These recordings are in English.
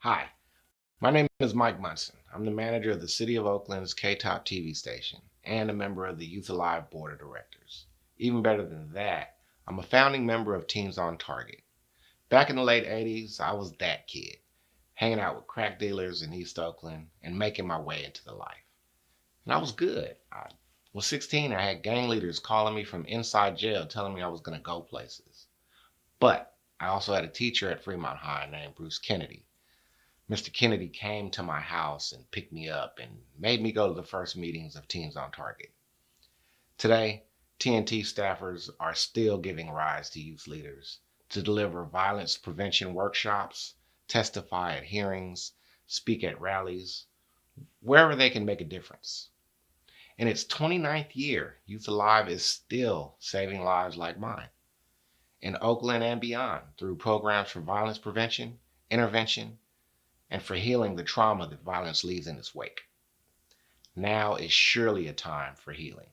Hi, my name is Mike Munson. I'm the manager of the City of Oakland's K-Top TV station and a member of the Youth Alive Board of Directors. Even better than that, I'm a founding member of Teens on Target. Back in the late 80s, I was that kid, hanging out with crack dealers in East Oakland and making my way into the life. And I was good. I was 16, I had gang leaders calling me from inside jail telling me I was going to go places. But I also had a teacher at Fremont High named Bruce Kennedy. Mr. Kennedy came to my house and picked me up and made me go to the first meetings of Teens on Target. Today, TNT staffers are still giving rise to youth leaders to deliver violence prevention workshops, testify at hearings, speak at rallies, wherever they can make a difference. In its 29th year, Youth Alive is still saving lives like mine in Oakland and beyond through programs for violence prevention, intervention, and for healing the trauma that violence leaves in its wake. Now is surely a time for healing.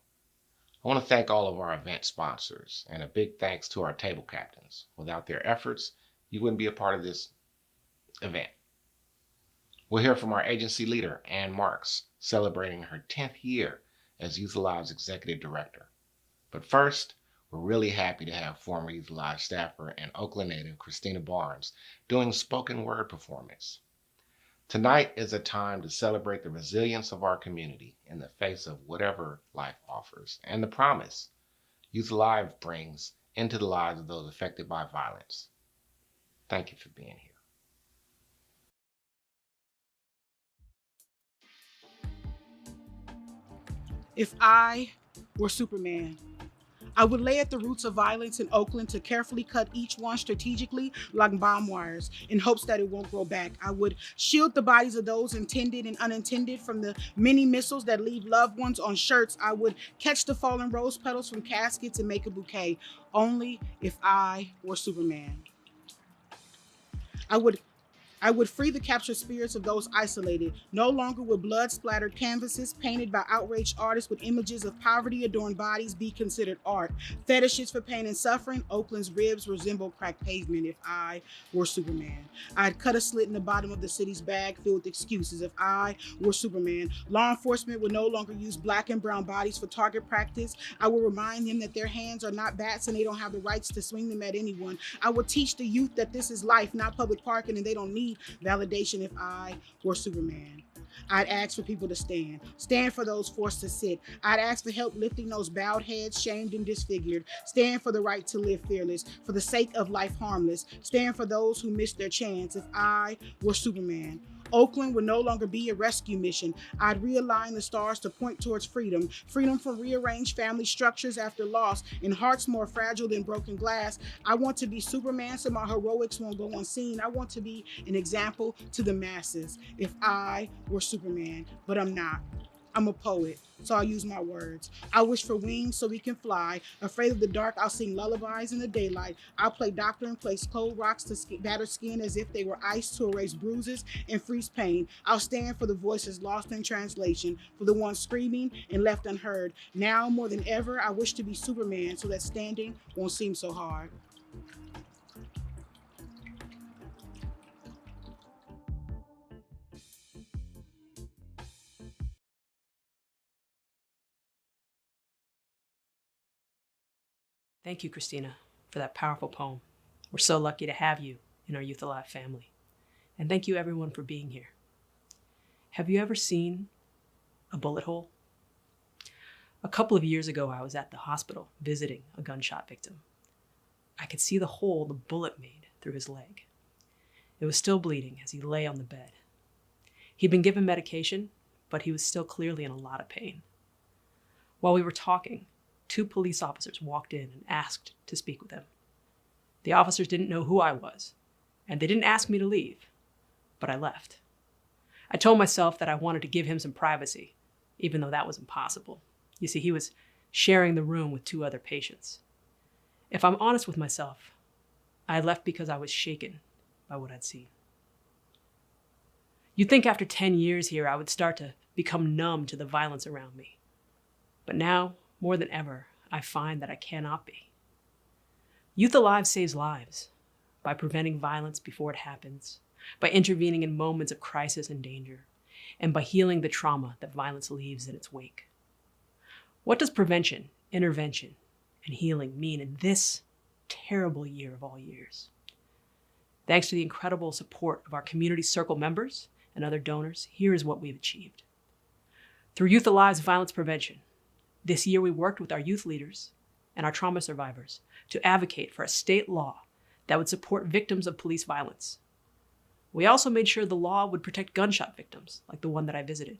I want to thank all of our event sponsors and a big thanks to our table captains. Without their efforts, you wouldn't be a part of this event. We'll hear from our agency leader, Ann Marks, celebrating her 10th year as Youth Alive's executive director. But first, we're really happy to have former Youth Alive staffer and Oakland native Christina Barnes doing spoken word performance. Tonight is a time to celebrate the resilience of our community in the face of whatever life offers and the promise Youth Alive brings into the lives of those affected by violence. Thank you for being here. If I were Superman, I would lay at the roots of violence in Oakland to carefully cut each one strategically like bomb wires in hopes that it won't grow back. I would shield the bodies of those intended and unintended from the many missiles that leave loved ones on shirts. I would catch the fallen rose petals from caskets and make a bouquet. Only if I were Superman. I would I would free the captured spirits of those isolated. No longer would blood-splattered canvases painted by outraged artists with images of poverty-adorned bodies be considered art. Fetishes for pain and suffering, Oakland's ribs resemble cracked pavement if I were Superman. I'd cut a slit in the bottom of the city's bag filled with excuses if I were Superman. Law enforcement would no longer use black and brown bodies for target practice. I would remind them that their hands are not bats and they don't have the rights to swing them at anyone. I would teach the youth that this is life, not public parking, and they don't need validation if I were Superman. I'd ask for people to stand for those forced to sit. I'd ask for help lifting those bowed heads, shamed and disfigured. Stand for the right to live fearless, for the sake of life harmless. Stand for those who missed their chance if I were Superman. Oakland would no longer be a rescue mission. I'd realign the stars to point towards freedom. Freedom from rearranged family structures after loss and hearts more fragile than broken glass. I want to be Superman so my heroics won't go unseen. I want to be an example to the masses if I were Superman, but I'm not. I'm a poet, so I'll use my words. I wish for wings so we can fly. Afraid of the dark, I'll sing lullabies in the daylight. I'll play doctor and place cold rocks to batter skin as if they were ice to erase bruises and freeze pain. I'll stand for the voices lost in translation, for the ones screaming and left unheard. Now more than ever, I wish to be Superman so that standing won't seem so hard. Thank you, Christina, for that powerful poem. We're so lucky to have you in our Youth Alive family. And thank you, everyone, for being here. Have you ever seen a bullet hole? A couple of years ago, I was at the hospital visiting a gunshot victim. I could see the hole the bullet made through his leg. It was still bleeding as he lay on the bed. He'd been given medication, but he was still clearly in a lot of pain. While we were talking, 2 police officers walked in and asked to speak with him. The officers didn't know who I was, and they didn't ask me to leave, but I left. I told myself that I wanted to give him some privacy, even though that was impossible. You see, he was sharing the room with 2 other patients. If I'm honest with myself, I left because I was shaken by what I'd seen. You'd think after 10 years here, I would start to become numb to the violence around me. But now, more than ever, I find that I cannot be. Youth Alive saves lives by preventing violence before it happens, by intervening in moments of crisis and danger, and by healing the trauma that violence leaves in its wake. What does prevention, intervention, and healing mean in this terrible year of all years? Thanks to the incredible support of our community circle members and other donors, here is what we've achieved. Through Youth Alive's violence prevention, this year we worked with our youth leaders and our trauma survivors to advocate for a state law that would support victims of police violence. We also made sure the law would protect gunshot victims, like the one that I visited,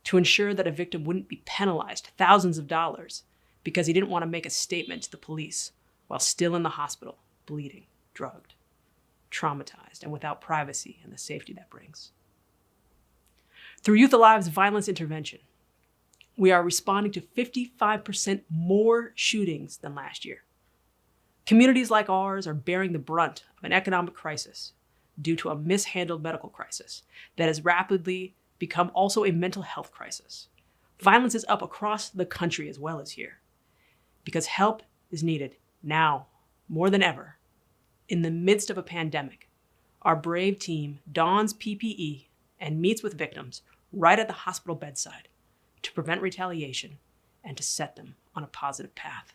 to ensure that a victim wouldn't be penalized thousands of dollars because he didn't want to make a statement to the police while still in the hospital, bleeding, drugged, traumatized, and without privacy and the safety that brings. Through Youth Alive's violence intervention, we are responding to 55% more shootings than last year. Communities like ours are bearing the brunt of an economic crisis due to a mishandled medical crisis that has rapidly become also a mental health crisis. Violence is up across the country as well as here, because help is needed now more than ever. In the midst of a pandemic, our brave team dons PPE and meets with victims right at the hospital bedside to prevent retaliation and to set them on a positive path.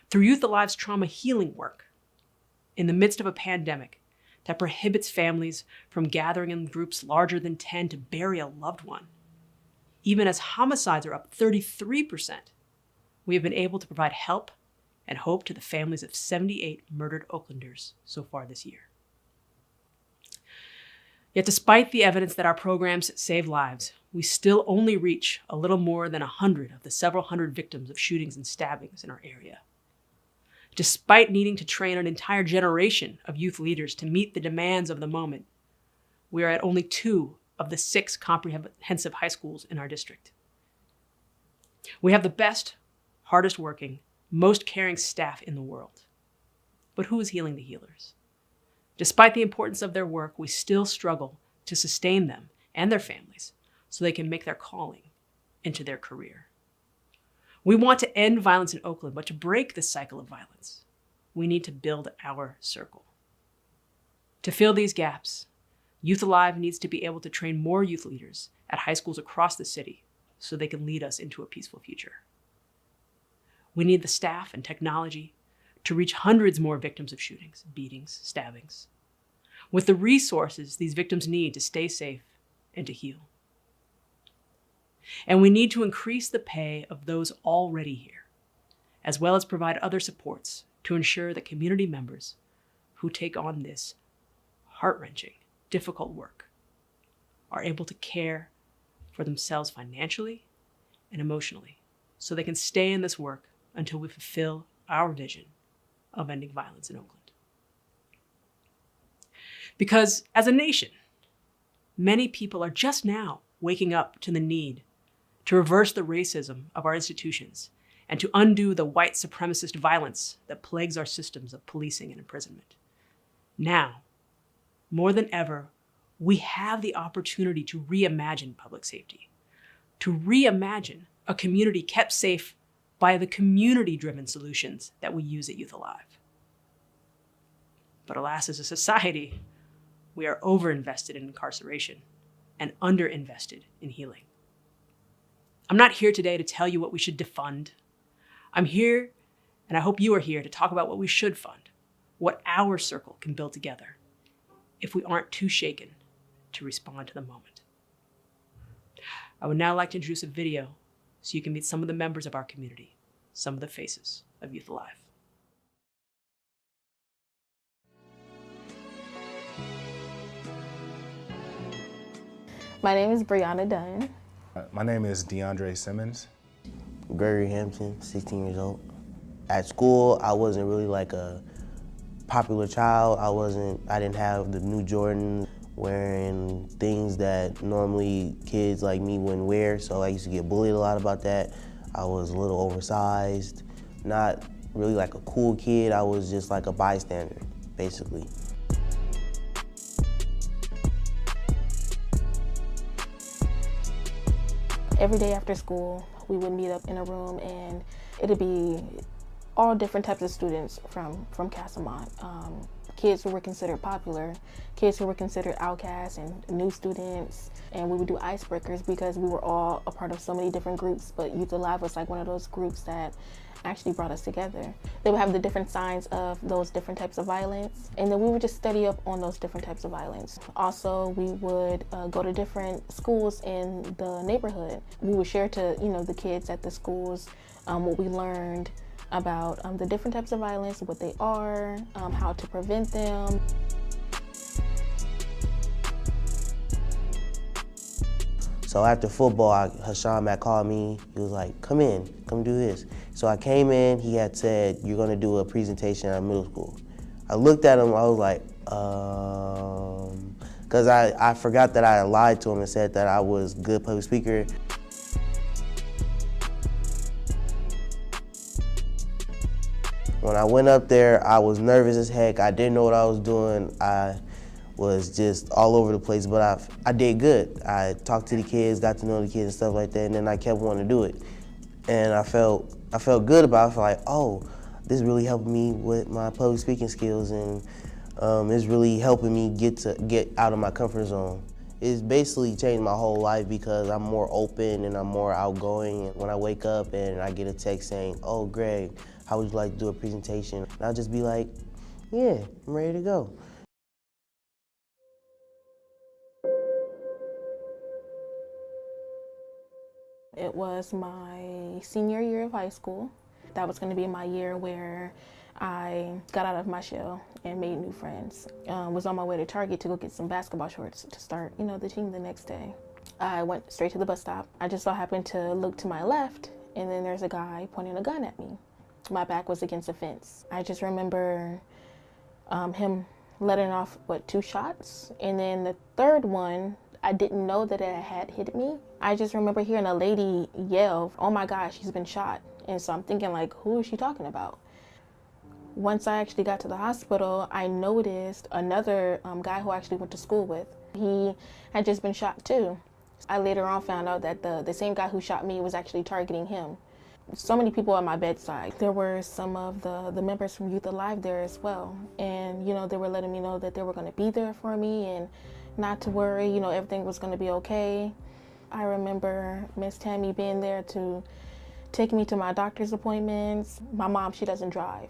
Through Youth Alive's trauma healing work, in the midst of a pandemic that prohibits families from gathering in groups larger than 10 to bury a loved one, even as homicides are up 33%, we have been able to provide help and hope to the families of 78 murdered Oaklanders so far this year. Yet despite the evidence that our programs save lives, we still only reach a little more than 100 of the several hundred victims of shootings and stabbings in our area. Despite needing to train an entire generation of youth leaders to meet the demands of the moment, we are at only 2 of the 6 comprehensive high schools in our district. We have the best, hardest working, most caring staff in the world. But who is healing the healers? Despite the importance of their work, we still struggle to sustain them and their families so they can make their calling into their career. We want to end violence in Oakland, but to break this cycle of violence, we need to build our circle. To fill these gaps, Youth Alive needs to be able to train more youth leaders at high schools across the city so they can lead us into a peaceful future. We need the staff and technology to reach hundreds more victims of shootings, beatings, stabbings, with the resources these victims need to stay safe and to heal. And we need to increase the pay of those already here, as well as provide other supports to ensure that community members who take on this heart-wrenching, difficult work are able to care for themselves financially and emotionally so they can stay in this work until we fulfill our vision of ending violence in Oakland. Because as a nation, many people are just now waking up to the need to reverse the racism of our institutions and to undo the white supremacist violence that plagues our systems of policing and imprisonment. Now, more than ever, we have the opportunity to reimagine public safety, to reimagine a community kept safe by the community-driven solutions that we use at Youth Alive. But alas, as a society, we are overinvested in incarceration and underinvested in healing. I'm not here today to tell you what we should defund. I'm here, and I hope you are here, to talk about what we should fund, what our circle can build together if we aren't too shaken to respond to the moment. I would now like to introduce a video so you can meet some of the members of our community, some of the faces of Youth Alive. My name is Brianna Dunn. My name is DeAndre Simmons. Gregory Hampton, 16 years old. At school, I wasn't really like a popular child. I didn't have the new Jordans, wearing things that normally kids like me wouldn't wear, so I used to get bullied a lot about that. I was a little oversized, not really like a cool kid. I was just like a bystander, basically. Every day after school, we would meet up in a room and it'd be all different types of students from Castlemont. kids who were considered popular, kids who were considered outcasts and new students. And we would do icebreakers because we were all a part of so many different groups, but Youth Alive was like one of those groups that actually brought us together. They would have the different signs of those different types of violence, and then we would just study up on those different types of violence. Also, we would go to different schools in the neighborhood. We would share to the kids at the schools what we learned about the different types of violence, what they are, how to prevent them. So after football, Hassan Mack called me. He was like, come in, come do this. So I came in, he had said, you're gonna do a presentation at middle school. I looked at him, I was like, because I forgot that I lied to him and said that I was a good public speaker. When I went up there, I was nervous as heck. I didn't know what I was doing. I was just all over the place, but I did good. I talked to the kids, got to know the kids and stuff like that, and then I kept wanting to do it. And I felt good about it. I felt like, oh, this really helped me with my public speaking skills, and it's really helping me get out of my comfort zone. It's basically changed my whole life because I'm more open and I'm more outgoing. When I wake up and I get a text saying, oh, Greg, how would you like to do a presentation? And I'll just be like, yeah, I'm ready to go. It was my senior year of high school. That was going to be my year where I got out of my shell and made new friends. Was on my way to Target to go get some basketball shorts to start, the team the next day. I went straight to the bus stop. I just so happened to look to my left, and then there's a guy pointing a gun at me. My back was against a fence. I just remember him letting off, 2 shots? And then the third one, I didn't know that it had hit me. I just remember hearing a lady yell, oh my gosh, she's been shot. And so I'm thinking, like, who is she talking about? Once I actually got to the hospital, I noticed another guy who I actually went to school with. He had just been shot too. I later on found out that the same guy who shot me was actually targeting him. So many people at my bedside. There were some of the members from Youth Alive there as well. And, they were letting me know that they were going to be there for me and not to worry, everything was going to be okay. I remember Miss Tammy being there to take me to my doctor's appointments. My mom, she doesn't drive.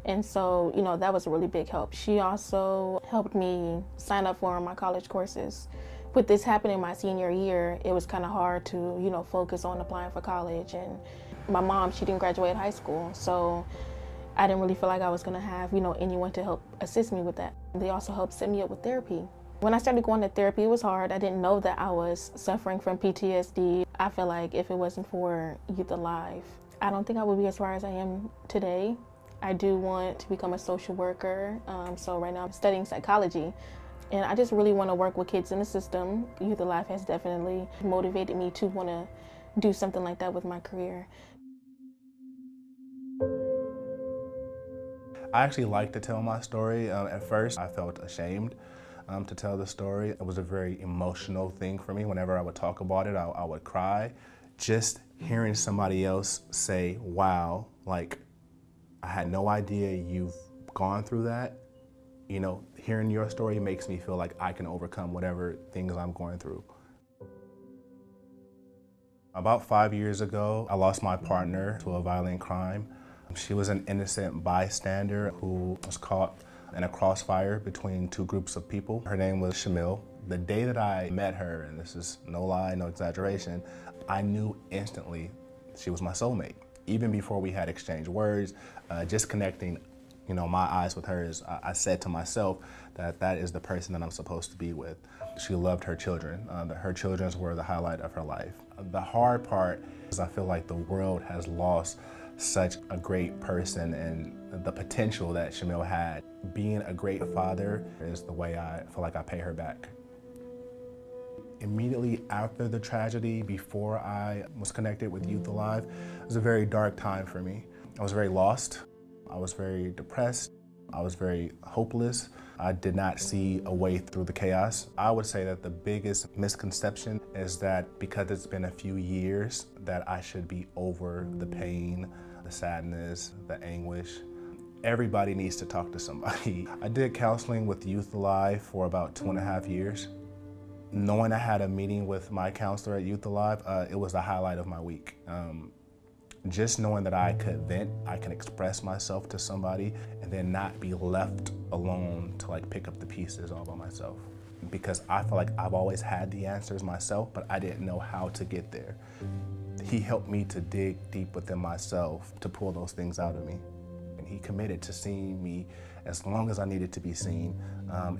And so, that was a really big help. She also helped me sign up for my college courses. With this happening my senior year, it was kind of hard to, focus on applying for college. And my mom, she didn't graduate high school, so I didn't really feel like I was gonna have, anyone to help assist me with that. They also helped set me up with therapy. When I started going to therapy, it was hard. I didn't know that I was suffering from PTSD. I feel like if it wasn't for Youth Alive, I don't think I would be as far as I am today. I do want to become a social worker, so right now I'm studying psychology. And I just really want to work with kids in the system. Youth Alive has definitely motivated me to want to do something like that with my career. I actually like to tell my story. At first, I felt ashamed to tell the story. It was a very emotional thing for me. Whenever I would talk about it, I would cry. Just hearing somebody else say, wow, like, I had no idea you've gone through that. Hearing your story makes me feel like I can overcome whatever things I'm going through. About 5 years ago, I lost my partner to a violent crime. She was an innocent bystander who was caught in a crossfire between 2 groups of people. Her name was Shamil. The day that I met her, and this is no lie, no exaggeration, I knew instantly she was my soulmate. Even before we had exchanged words, just connecting, my eyes with hers, I said to myself that that is the person that I'm supposed to be with. She loved her children. Her children were the highlight of her life. The hard part is I feel like the world has lost such a great person and the potential that Shamil had. Being a great father is the way I feel like I pay her back. Immediately after the tragedy, before I was connected with Youth Alive, it was a very dark time for me. I was very lost. I was very depressed. I was very hopeless. I did not see a way through the chaos. I would say that the biggest misconception is that because it's been a few years that I should be over the pain, the sadness, the anguish. Everybody needs to talk to somebody. I did counseling with Youth Alive for about 2.5 years. Knowing I had a meeting with my counselor at Youth Alive, it was the highlight of my week. Just knowing that I could vent, I can express myself to somebody and then not be left alone to like pick up the pieces all by myself. Because I feel like I've always had the answers myself, but I didn't know how to get there. He helped me to dig deep within myself to pull those things out of me. And he committed to seeing me as long as I needed to be seen,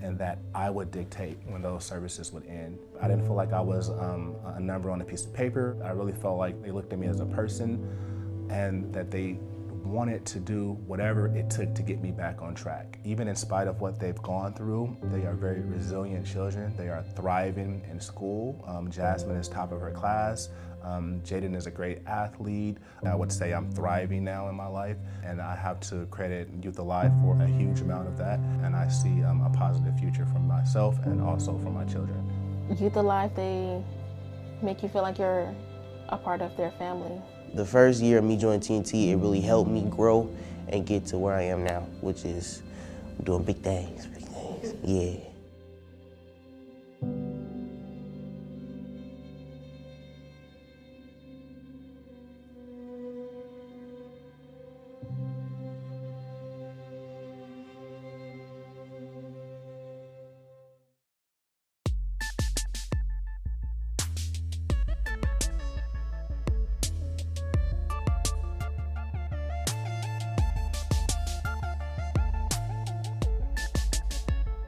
and that I would dictate when those services would end. I didn't feel like I was a number on a piece of paper. I really felt like they looked at me as a person and that they wanted to do whatever it took to get me back on track. Even in spite of what they've gone through, they are very resilient children. They are thriving in school. Jasmine is top of her class. Jaden is a great athlete. I would say I'm thriving now in my life, and I have to credit Youth Alive for a huge amount of that, and I see a positive future for myself and also for my children. Youth Alive, they make you feel like you're a part of their family. The first year of me joining TNT, it really helped me grow and get to where I am now, which is doing big things, yeah.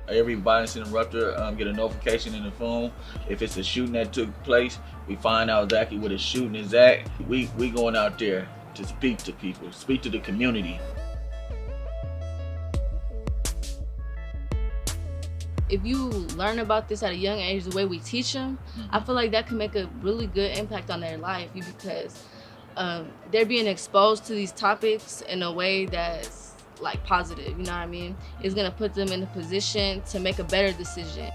Every violence interrupter get a notification in the phone. If it's a shooting that took place, we find out exactly where the shooting is at. We going out there to speak to people, speak to the community. If you learn about this at a young age, the way we teach them, I feel like that can make a really good impact on their life because they're being exposed to these topics in a way that's like positive, you know what I mean? It's gonna put them in a position to make a better decision.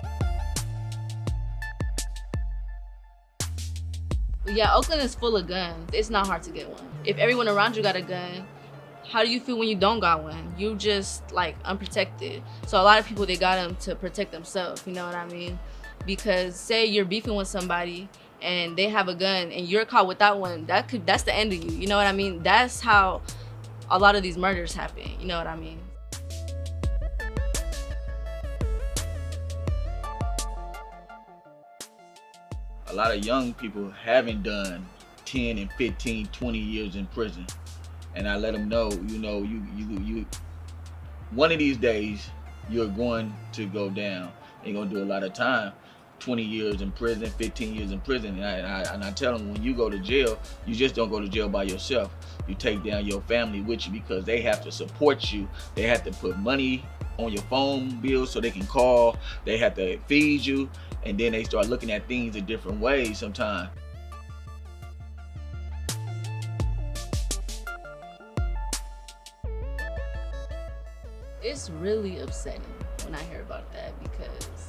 But yeah, Oakland is full of guns. It's not hard to get one. If everyone around you got a gun, how do you feel when you don't got one? You just like unprotected. So a lot of people, they got them to protect themselves, you know what I mean? Because say you're beefing with somebody and they have a gun and you're caught without one, that's the end of you, you know what I mean? That's how a lot of these murders happen, you know what I mean? A lot of young people haven't done 10 and 15, 20 years in prison. And I let them know, you one of these days, you're going to go down. You're gonna do a lot of time. 20 years in prison, 15 years in prison, and I tell them when you go to jail, you just don't go to jail by yourself. You take down your family with you because they have to support you. They have to put money on your phone bills so they can call. They have to feed you, and then they start looking at things in different ways sometimes. It's really upsetting when I hear about that because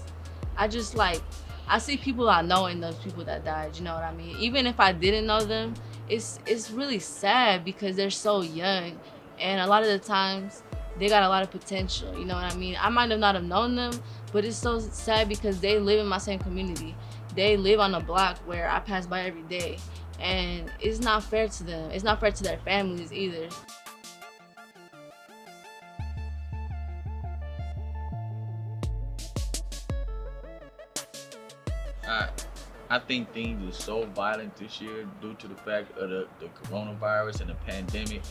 I see people I know and those people that died, you know what I mean? Even if I didn't know them, it's really sad because they're so young and a lot of the times they got a lot of potential, you know what I mean? I might not have known them, but it's so sad because they live in my same community. They live on a block where I pass by every day and it's not fair to them. It's not fair to their families either. I think things are so violent this year due to the fact of the coronavirus and the pandemic.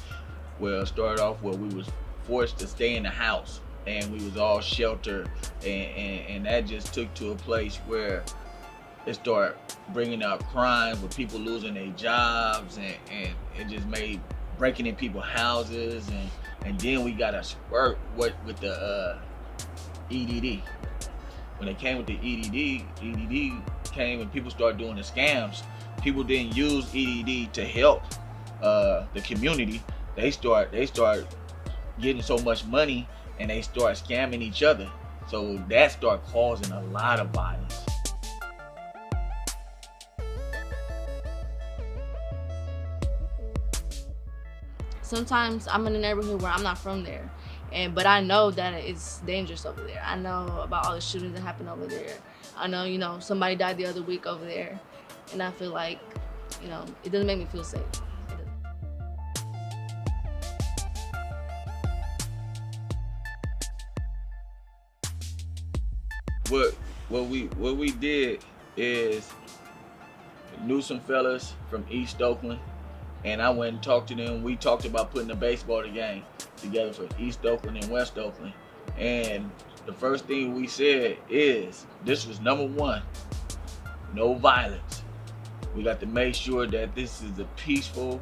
Well, it started off where we was forced to stay in the house and we was all sheltered, and that just took to a place where it started bringing out crimes with people losing their jobs, and it just made breaking in people's houses, and then we got a spurt with the EDD. When they came with the EDD came and people started doing the scams. People didn't use EDD to help the community. They start getting so much money and they start scamming each other. So that started causing a lot of violence. Sometimes I'm in a neighborhood where I'm not from there But I know that it's dangerous over there. I know about all the shootings that happen over there. I know, you know, somebody died the other week over there. And I feel like, you know, it doesn't make me feel safe. What we did is knew some fellas from East Oakland, and I went and talked to them. We talked about putting a baseball game together for East Oakland and West Oakland. And the first thing we said is, this was number one, no violence. We got to make sure that this is a peaceful,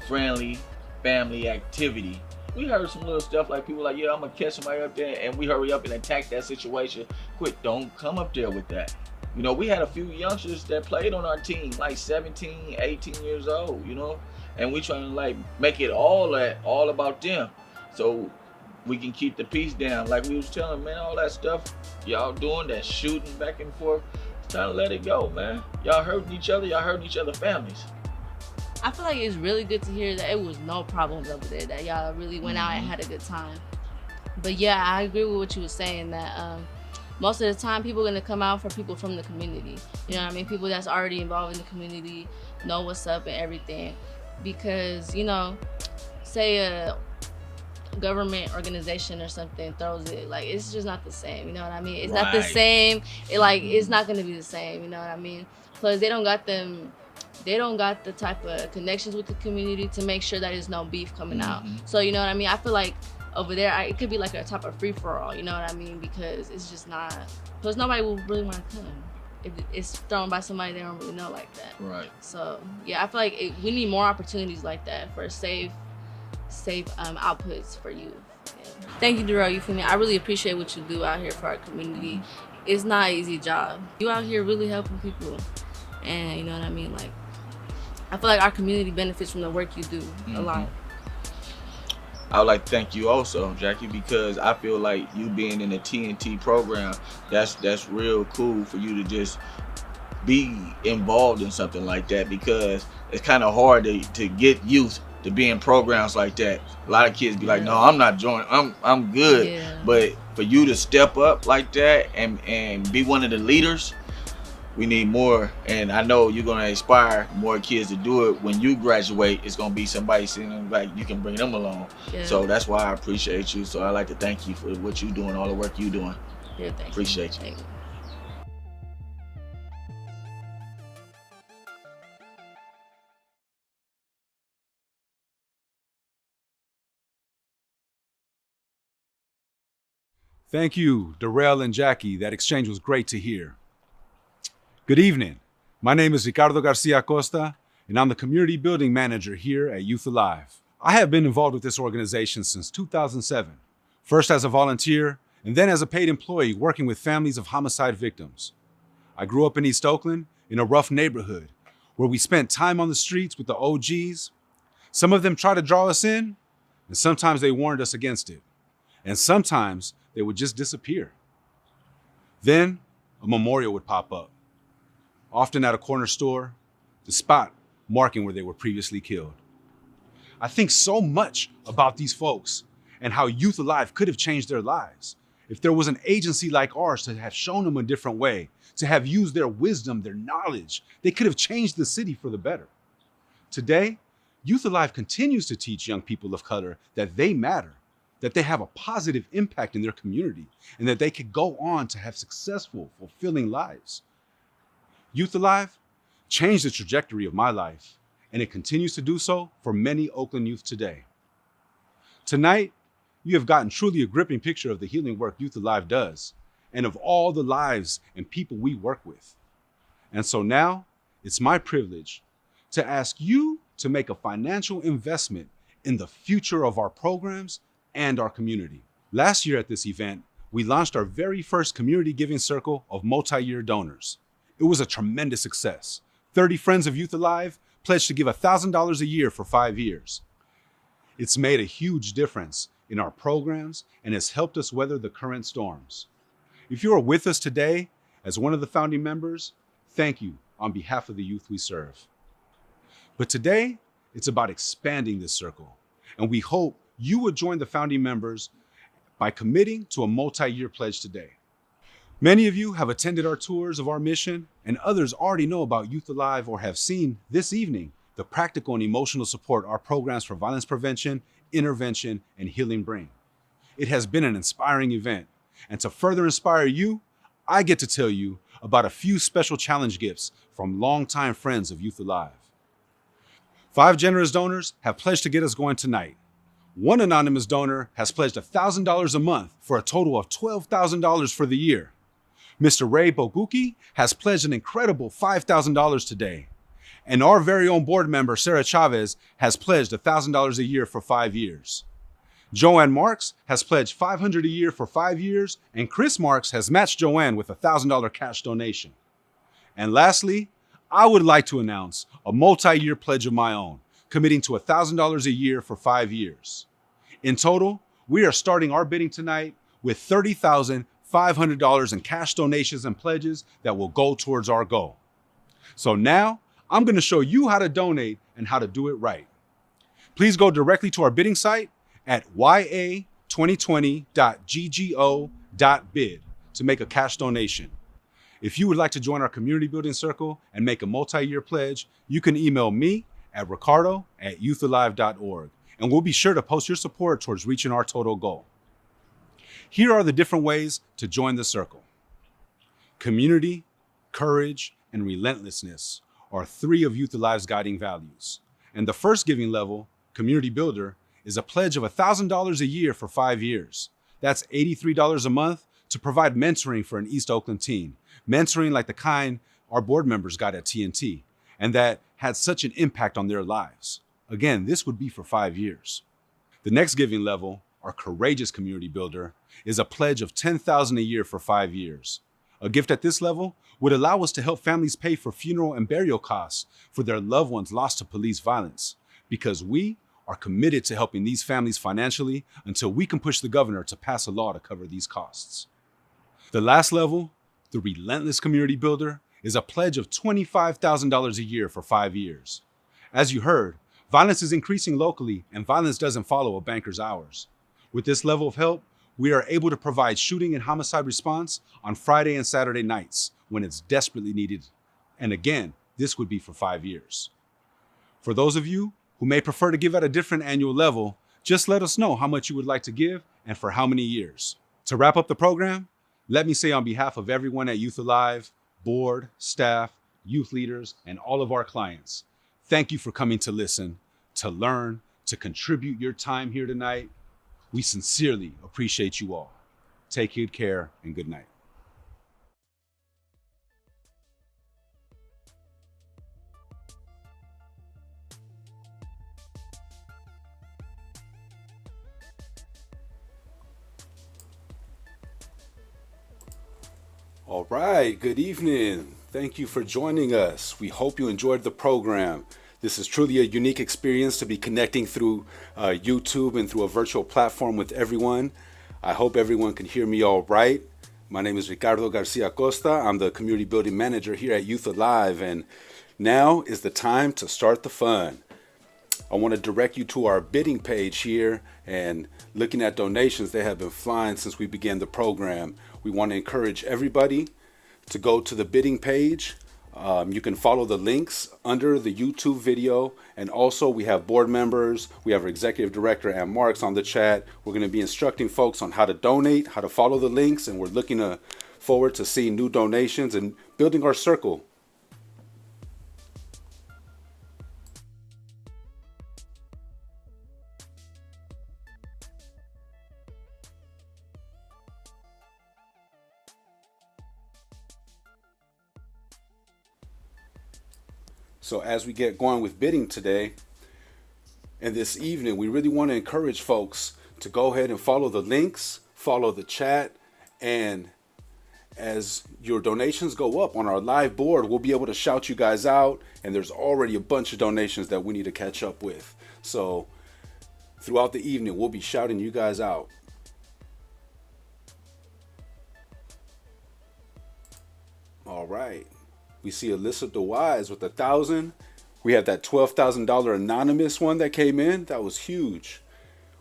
friendly family activity. We heard some little stuff like people like, yeah, I'm gonna catch somebody up there, and we hurry up and attack that situation. Quick, don't come up there with that. You know, we had a few youngsters that played on our team, like 17, 18 years old, you know, and we trying to like make it all about them, so we can keep the peace down. Like we was telling, man, all that stuff y'all doing, that shooting back and forth, it's time to let it go, man. Y'all hurting each other, y'all hurting each other's families. I feel like it's really good to hear that it was no problems over there, that y'all really went out and had a good time. But yeah, I agree with what you were saying, that most of the time people are gonna come out for people from the community. You know what I mean? People that's already involved in the community, know what's up and everything. Because, you know, say a government organization or something throws it, like, it's just not the same, you know what I mean? It's not the same. It's not gonna be the same, you know what I mean? Plus they don't got the type of connections with the community to make sure that there's no beef coming out. So, you know what I mean? I feel like over there, it could be like a type of free-for-all, you know what I mean? Because it's just not, plus nobody will really want to come if it's thrown by somebody they don't really know like that. Right. So, yeah, I feel like we need more opportunities like that for safe outputs for youth. Yeah. Thank you, Darrell, you feel me? I really appreciate what you do out here for our community. It's not an easy job. You out here really helping people. And you know what I mean? Like, I feel like our community benefits from the work you do a lot. I would like to thank you also, Jackie, because I feel like you being in the TNT program, that's real cool for you to just be involved in something like that, because it's kind of hard to get youth to be in programs like that. A lot of kids be like, no, I'm not joining, I'm good. Yeah. But for you to step up like that and be one of the leaders, we need more, and I know you're gonna inspire more kids to do it. When you graduate, it's gonna be somebody sitting like you can bring them along. Yeah. So that's why I appreciate you. So I like to thank you for what you're doing, all the work you're doing. Yeah, thank Appreciate you. Thank you. Thank you, Darrell and Jackie. That exchange was great to hear. Good evening. My name is Ricardo Garcia Costa, and I'm the Community Building Manager here at Youth Alive. I have been involved with this organization since 2007, first as a volunteer and then as a paid employee working with families of homicide victims. I grew up in East Oakland in a rough neighborhood where we spent time on the streets with the OGs. Some of them tried to draw us in, and sometimes they warned us against it. And sometimes they would just disappear. Then a memorial would pop up, often at a corner store, the spot marking where they were previously killed. I think so much about these folks and how Youth Alive could have changed their lives if there was an agency like ours to have shown them a different way, to have used their wisdom, their knowledge. They could have changed the city for the better. Today, Youth Alive continues to teach young people of color that they matter, that they have a positive impact in their community, and that they could go on to have successful, fulfilling lives. Youth Alive changed the trajectory of my life, and it continues to do so for many Oakland youth today. Tonight, you have gotten truly a gripping picture of the healing work Youth Alive does, and of all the lives and people we work with. And so now, it's my privilege to ask you to make a financial investment in the future of our programs and our community. Last year at this event, we launched our very first community giving circle of multi-year donors. It was a tremendous success. 30 friends of Youth Alive pledged to give $1,000 a year for 5 years. It's made a huge difference in our programs and has helped us weather the current storms. If you are with us today as one of the founding members, thank you on behalf of the youth we serve. But today, it's about expanding this circle, and we hope you would join the founding members by committing to a multi-year pledge today. Many of you have attended our tours of our mission, and others already know about Youth Alive or have seen this evening the practical and emotional support our programs for violence prevention, intervention, and healing bring. It has been an inspiring event, and to further inspire you, I get to tell you about a few special challenge gifts from longtime friends of Youth Alive. 5 generous donors have pledged to get us going tonight. One anonymous donor has pledged $1,000 a month for a total of $12,000 for the year. Mr. Ray Boguki has pledged an incredible $5,000 today. And our very own board member, Sarah Chavez, has pledged $1,000 a year for 5 years. Joanne Marks has pledged $500 a year for 5 years, and Chris Marks has matched Joanne with a $1,000 cash donation. And lastly, I would like to announce a multi-year pledge of my own, committing to $1,000 a year for 5 years. In total, we are starting our bidding tonight with $30,500 in cash donations and pledges that will go towards our goal. So now, I'm going to show you how to donate and how to do it right. Please go directly to our bidding site at ya2020.ggo.bid to make a cash donation. If you would like to join our community building circle and make a multi-year pledge, you can email me at ricardo@youthalive.org, and we'll be sure to post your support towards reaching our total goal. Here are the different ways to join the circle. Community, courage, and relentlessness are 3 of Youth Alive's guiding values. And the first giving level, Community Builder, is a pledge of $1,000 a year for 5 years. That's $83 a month to provide mentoring for an East Oakland teen. Mentoring like the kind our board members got at TNT, and that had such an impact on their lives. Again, this would be for 5 years. The next giving level, our Courageous Community Builder, is a pledge of $10,000 a year for 5 years. A gift at this level would allow us to help families pay for funeral and burial costs for their loved ones lost to police violence, because we are committed to helping these families financially until we can push the governor to pass a law to cover these costs. The last level, the Relentless Community Builder, is a pledge of $25,000 a year for 5 years. As you heard, violence is increasing locally, and violence doesn't follow a banker's hours. With this level of help, we are able to provide shooting and homicide response on Friday and Saturday nights when it's desperately needed. And again, this would be for 5 years. For those of you who may prefer to give at a different annual level, just let us know how much you would like to give and for how many years. To wrap up the program, let me say on behalf of everyone at Youth Alive, board, staff, youth leaders, and all of our clients, thank you for coming to listen, to learn, to contribute your time here tonight. We sincerely appreciate you all. Take good care and good night. All right, good evening. Thank you for joining us. We hope you enjoyed the program. This is truly a unique experience to be connecting through YouTube and through a virtual platform with everyone. I hope everyone can hear me all right. My name is Ricardo Garcia Costa. I'm the Community Building Manager here at Youth Alive, and now is the time to start the fun. I want to direct you to our bidding page here, and looking at donations, they have been flying since we began the program. We want to encourage everybody to go to the bidding page. You can follow the links under the YouTube video, and also we have board members, we have our executive director and Marks on the chat. We're going to be instructing folks on how to donate, how to follow the links, and we're looking forward to seeing new donations and building our circle. So as we get going with bidding today and this evening, we really want to encourage folks to go ahead and follow the links, follow the chat, and as your donations go up on our live board, we'll be able to shout you guys out, and there's already a bunch of donations that we need to catch up with. So throughout the evening, we'll be shouting you guys out. All right. We see Alyssa DeWise with 1,000. We have that $12,000 anonymous one that came in. That was huge.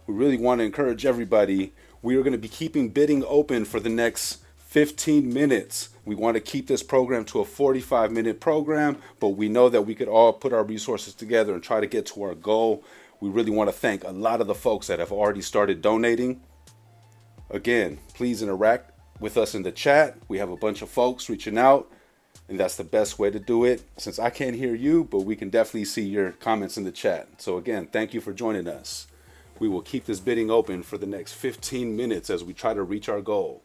We really want to encourage everybody. We are going to be keeping bidding open for the next 15 minutes. We want to keep this program to a 45-minute program, but we know that we could all put our resources together and try to get to our goal. We really want to thank a lot of the folks that have already started donating. Again, please interact with us in the chat. We have a bunch of folks reaching out, and that's the best way to do it. Since I can't hear you, but we can definitely see your comments in the chat. So again, thank you for joining us. We will keep this bidding open for the next 15 minutes as we try to reach our goal.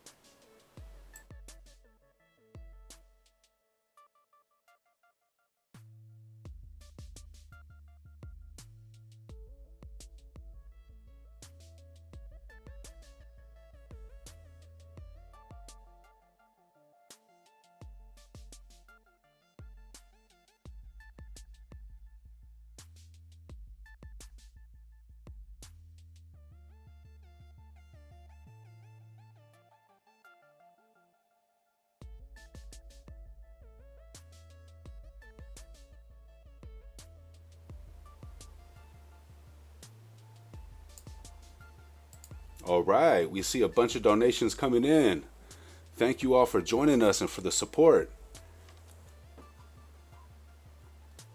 All right, we see a bunch of donations coming in. Thank you all for joining us and for the support.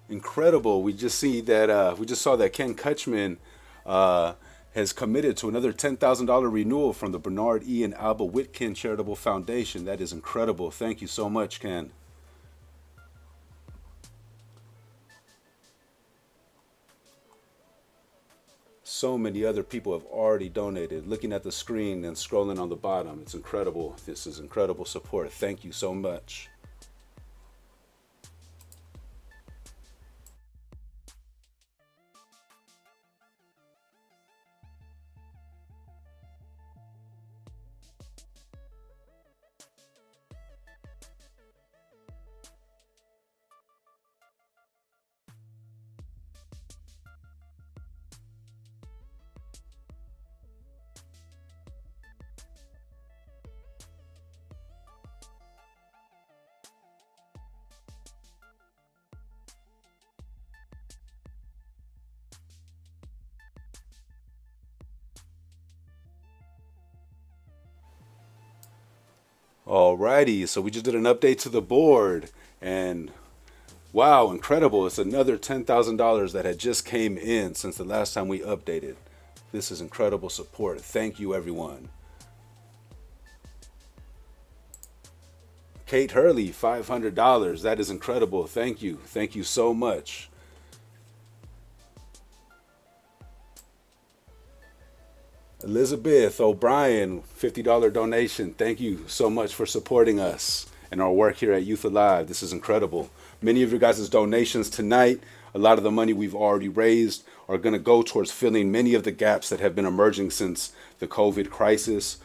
Incredible. We just saw that Ken Kutchman has committed to another $10,000 renewal from the Bernard E. and Alba Whitkin Charitable Foundation. That is incredible. Thank you so much, Ken. So many other people have already donated. Looking at the screen and scrolling on the bottom, it's incredible. This is incredible support. Thank you so much. Alrighty, so we just did an update to the board, and wow, incredible. It's another $10,000 that had just came in since the last time we updated. This is incredible support. Thank you, everyone. Kate Hurley, $500. That is incredible. Thank you. Thank you so much. Elizabeth O'Brien, $50 donation. Thank you so much for supporting us and our work here at Youth Alive. This is incredible. Many of your guys' donations tonight, a lot of the money we've already raised, are going to go towards filling many of the gaps that have been emerging since the COVID crisis,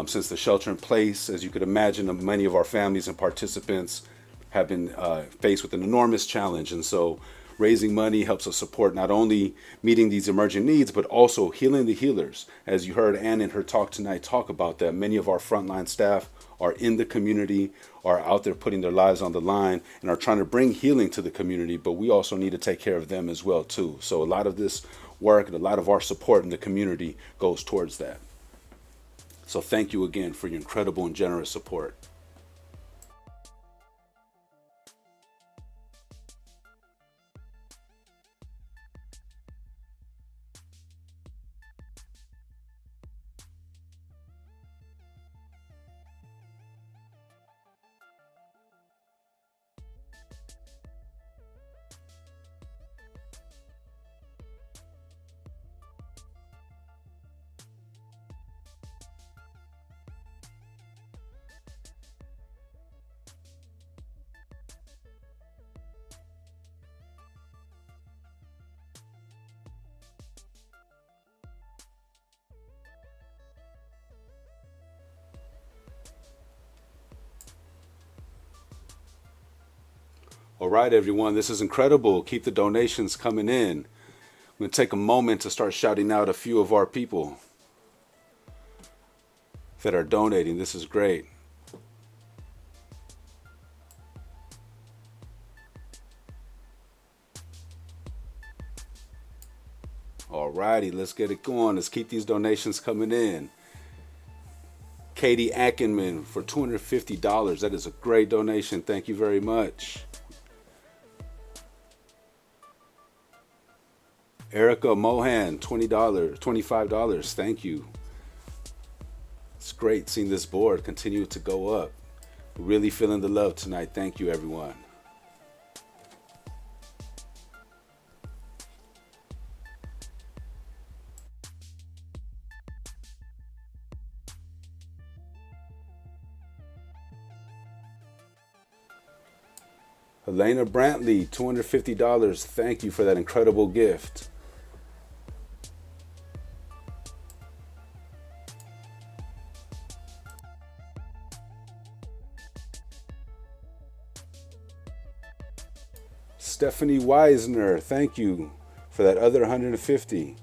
since the shelter in place. As you could imagine, many of our families and participants have been faced with an enormous challenge. And so raising money helps us support not only meeting these emerging needs, but also healing the healers. As you heard Ann in her talk tonight talk about that, many of our frontline staff are in the community, are out there putting their lives on the line, and are trying to bring healing to the community, but we also need to take care of them as well too. So a lot of this work and a lot of our support in the community goes towards that. So thank you again for your incredible and generous support. All right, everyone, this is incredible. Keep the donations coming in. I'm going to take a moment to start shouting out a few of our people that are donating. This is great. All righty, let's get it going. Let's keep these donations coming in. Katie Ackerman for $250. That is a great donation. Thank you very much. Erica Mohan, $25. Thank you. It's great seeing this board continue to go up. Really feeling the love tonight. Thank you, everyone. Helena Brantley, $250. Thank you for that incredible gift. Stephanie Weisner, thank you for that other $150.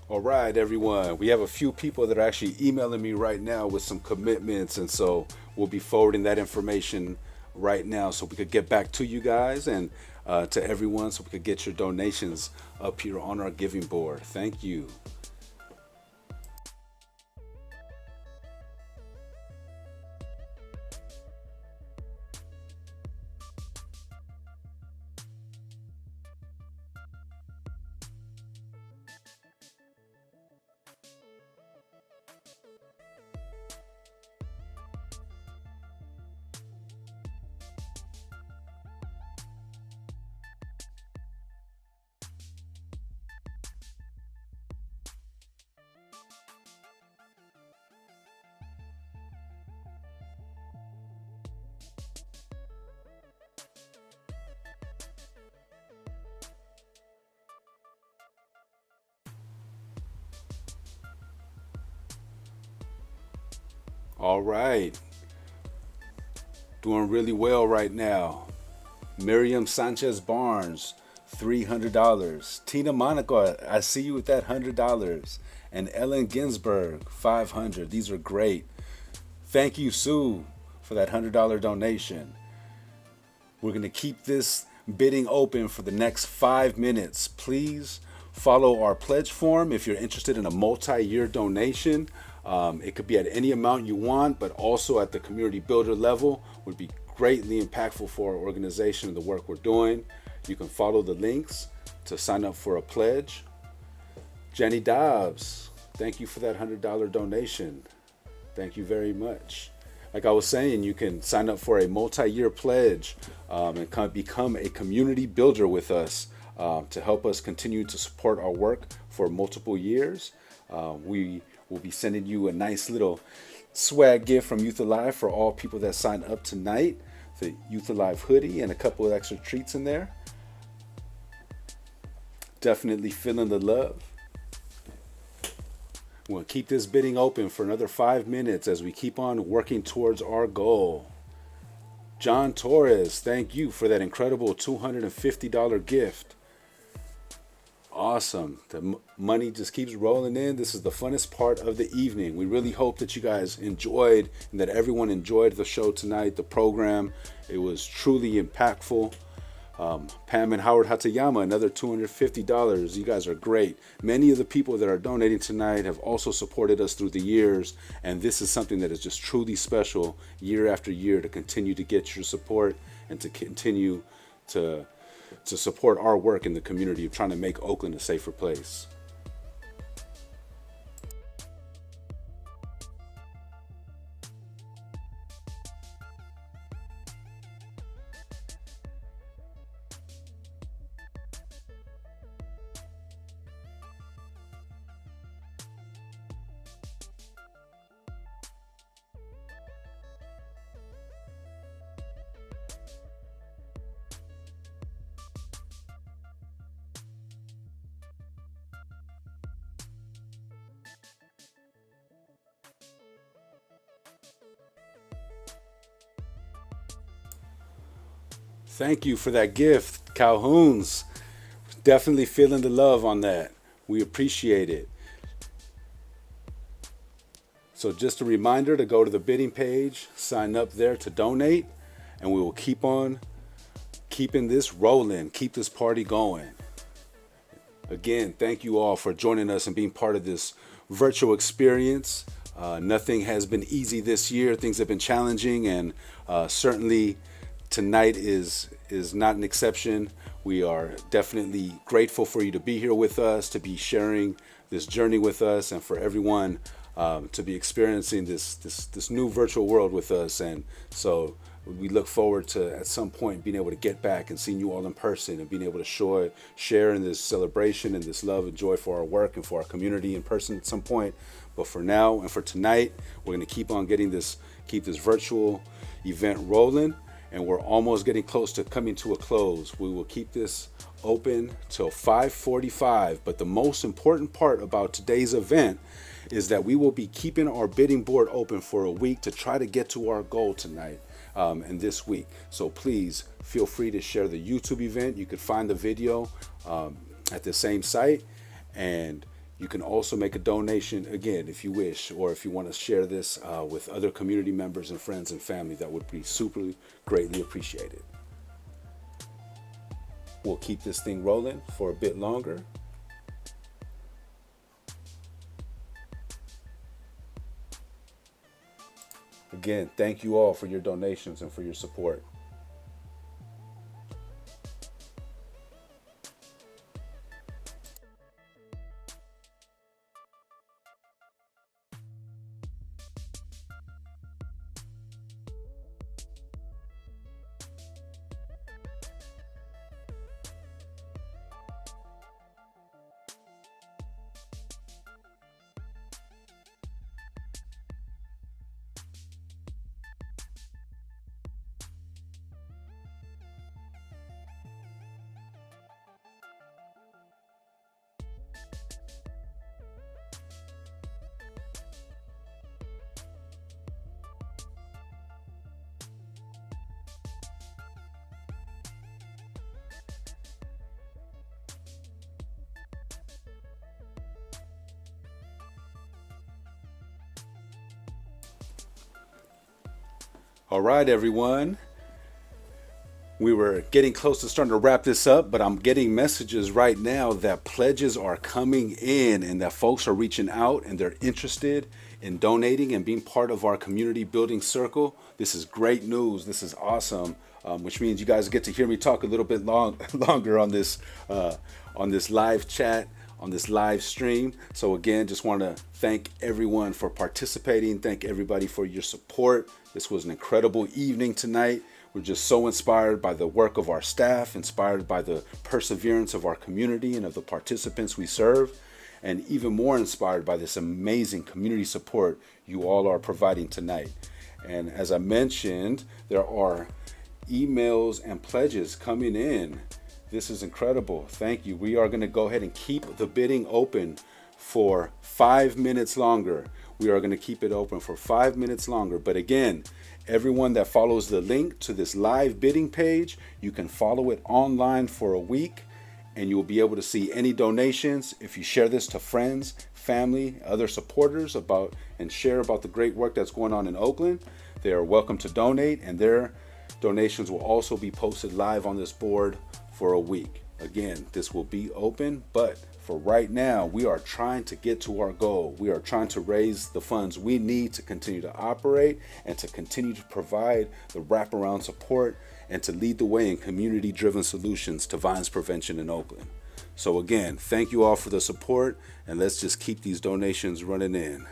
All right, everyone. We have a few people that are actually emailing me right now with some commitments, and so we'll be forwarding that information right now so we could get back to you guys and to everyone so we could get your donations up here on our giving board. Thank you. All right. Doing really well right now. Miriam Sanchez Barnes, $300. Tina Monaco, I see you with that $100. And Ellen Ginsberg, $500. These are great. Thank you, Sue, for that $100 donation. We're going to keep this bidding open for the next 5 minutes. Please follow our pledge form if you're interested in a multi-year donation. It could be at any amount you want, but also at the community builder level would be greatly impactful for our organization and the work we're doing. You can follow the links to sign up for a pledge. Jenny Dobbs, thank you for that $100 donation. Thank you very much. Like I was saying, you can sign up for a multi-year pledge and become a community builder with us to help us continue to support our work for multiple years. We will be sending you a nice little swag gift from Youth Alive for all people that sign up tonight. The Youth Alive hoodie and a couple of extra treats in there. Definitely feeling the love. We'll keep this bidding open for another 5 minutes as we keep on working towards our goal. John Torres, thank you for that incredible $250 gift. Awesome. The money just keeps rolling in. This is the funnest part of the evening. We really hope that you guys enjoyed and that everyone enjoyed the show tonight, the program. It was truly impactful. Pam and Howard Hatayama, another $250. You guys are great. Many of the people that are donating tonight have also supported us through the years, and this is something that is just truly special year after year, to continue to get your support and to continue to support our work in the community of trying to make Oakland a safer place. Thank you for that gift, Calhoun's. Definitely feeling the love on that. We appreciate it. So just a reminder to go to the bidding page, sign up there to donate, and we will keep on keeping this rolling, keep this party going. Again, thank you all for joining us and being part of this virtual experience. Nothing has been easy this year. Things have been challenging, and certainly tonight is not an exception. We are definitely grateful for you to be here with us, to be sharing this journey with us, and for everyone to be experiencing this new virtual world with us. And so we look forward to, at some point, being able to get back and seeing you all in person and being able to share in this celebration and this love and joy for our work and for our community in person at some point. But for now and for tonight, we're going to keep on keep this virtual event rolling. And we're almost getting close to coming to a close. We will keep this open till 5:45. But the most important part about today's event is that we will be keeping our bidding board open for a week to try to get to our goal tonight and this week. So please feel free to share the YouTube event. You could find the video at the same site, and you can also make a donation again if you wish, or if you want to share this with other community members and friends and family. That would be super greatly appreciated. We'll keep this thing rolling for a bit longer. Again, thank you all for your donations and for your support. All right, everyone. We were getting close to starting to wrap this up, but I'm getting messages right now that pledges are coming in and that folks are reaching out and they're interested in donating and being part of our community building circle. This is great news. This is awesome, which means you guys get to hear me talk a little bit longer on this live chat, on this live stream. So again, just want to thank everyone for participating. Thank everybody for your support. This was an incredible evening tonight. We're just so inspired by the work of our staff, inspired by the perseverance of our community and of the participants we serve, and even more inspired by this amazing community support you all are providing tonight. And as I mentioned, there are emails and pledges coming in. This is incredible. Thank you. We are going to go ahead and keep the bidding open for 5 minutes longer. We are going to keep it open for 5 minutes longer. But again, everyone that follows the link to this live bidding page, you can follow it online for a week and you'll be able to see any donations. If you share this to friends, family, other supporters and share about the great work that's going on in Oakland, they are welcome to donate, and their donations will also be posted live on this board for a week. Again, this will be open, but for right now, we are trying to get to our goal. We are trying to raise the funds we need to continue to operate and to continue to provide the wraparound support and to lead the way in community-driven solutions to violence prevention in Oakland. So again, thank you all for the support, and let's just keep these donations running in.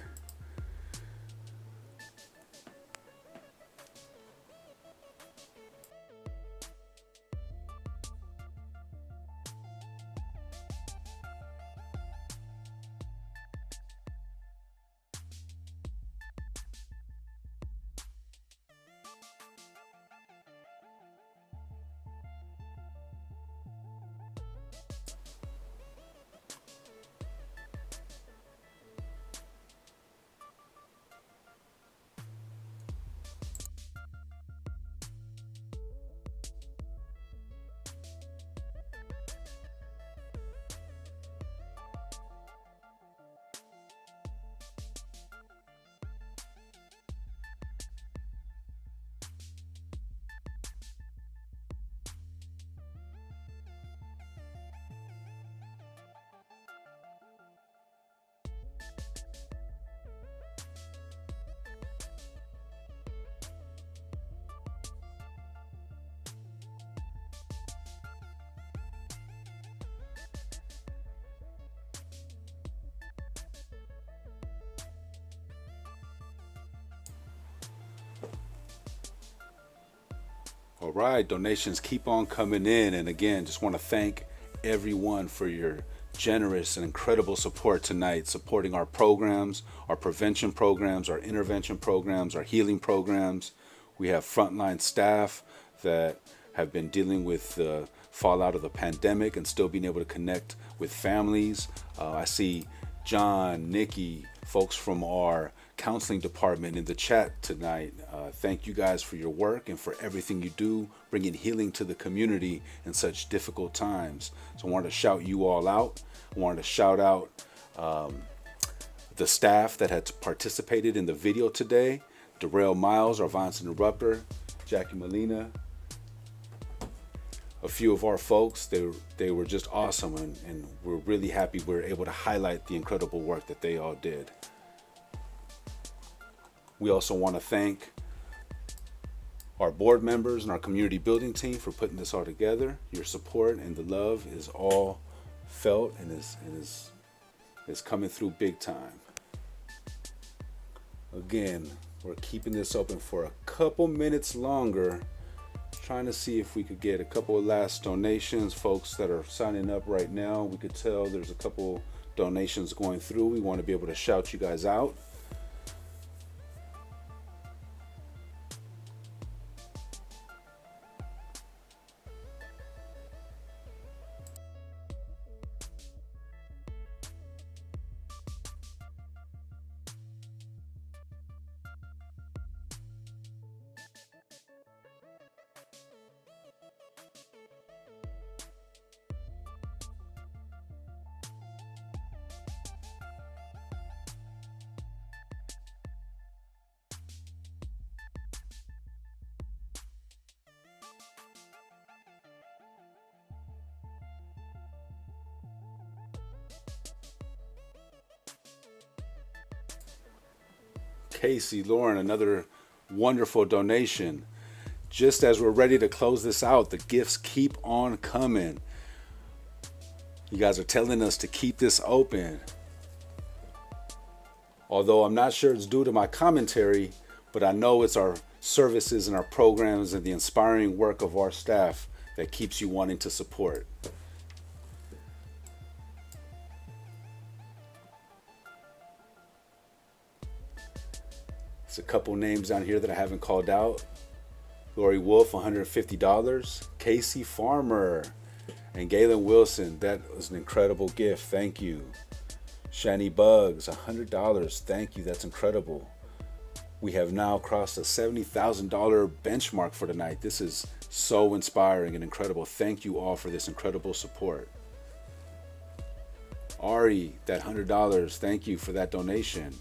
All right, donations keep on coming in. And again, just want to thank everyone for your generous and incredible support tonight, supporting our programs, our prevention programs, our intervention programs, our healing programs. We have frontline staff that have been dealing with the fallout of the pandemic and still being able to connect with families. I see John, Nikki, folks from our counseling department in the chat tonight. Thank you guys for your work and for everything you do, bringing healing to the community in such difficult times. So I wanted to shout you all out. I wanted to shout out the staff that had participated in the video today. Darrell Miles, our violence interrupter, Jackie Molina, a few of our folks. They were just awesome, and we're really happy we were able to highlight the incredible work that they all did. We also want to thank our board members and our community building team for putting this all together. Your support and the love is all felt and is coming through big time. Again, we're keeping this open for a couple minutes longer, trying to see if we could get a couple of last donations. Folks that are signing up right now, we could tell there's a couple donations going through. We want to be able to shout you guys out. Casey, Lauren, another wonderful donation. Just as we're ready to close this out, the gifts keep on coming. You guys are telling us to keep this open. Although I'm not sure it's due to my commentary, but I know it's our services and our programs and the inspiring work of our staff that keeps you wanting to support. A couple names down here that I haven't called out. Lori Wolf, $150. Casey Farmer and Galen Wilson, that was an incredible gift. Thank you. Shani Bugs, $100. Thank you. That's incredible. We have now crossed a $70,000 benchmark for tonight. This is so inspiring and incredible. Thank you all for this incredible support. Ari, that $100. Thank you for that donation.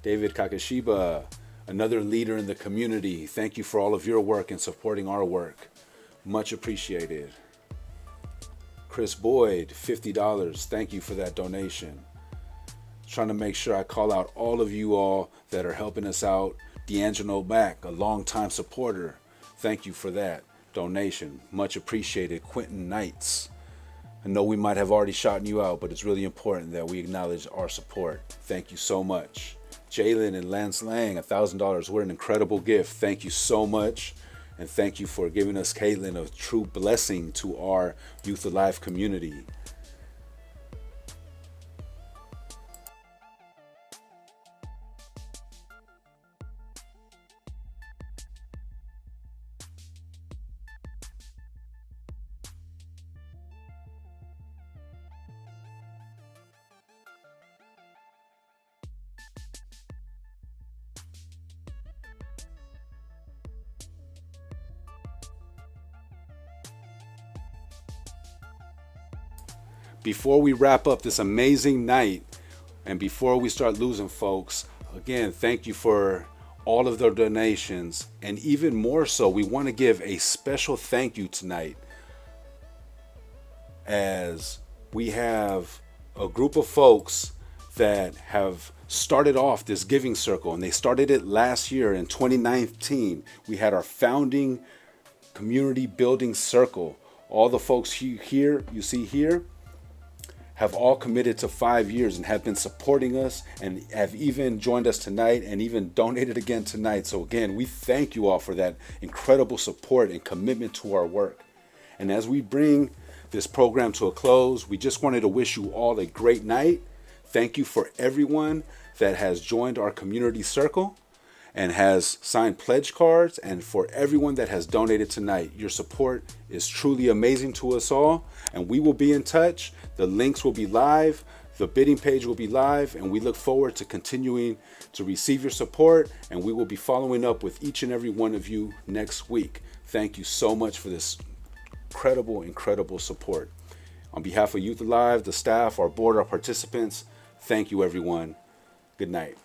David Kakashiba, another leader in the community. Thank you for all of your work and supporting our work. Much appreciated. Chris Boyd, $50. Thank you for that donation. Trying to make sure I call out all of you all that are helping us out. D'Angelo Mack, a longtime supporter. Thank you for that donation. Much appreciated. Quentin Knights. I know we might have already shouted you out, but it's really important that we acknowledge our support. Thank you so much. Jalen and Lance Lang, $1,000. What an incredible gift. Thank you so much. And thank you for giving us, Caitlin, a true blessing to our Youth Alive community. Before we wrap up this amazing night and before we start losing folks, again, thank you for all of the donations. And even more so, we want to give a special thank you tonight as we have a group of folks that have started off this giving circle, and they started it last year in 2019. We had our founding community building circle. All the folks you see here, have all committed to 5 years and have been supporting us and have even joined us tonight and even donated again tonight. So again, we thank you all for that incredible support and commitment to our work. And as we bring this program to a close, we just wanted to wish you all a great night. Thank you for everyone that has joined our community circle and has signed pledge cards, and for everyone that has donated tonight. Your support is truly amazing to us all, and we will be in touch. The links will be live, the bidding page will be live, and we look forward to continuing to receive your support, and we will be following up with each and every one of you next week. Thank you so much for this incredible support. On behalf of Youth Alive, the staff, our board, our participants, thank you everyone. Good night.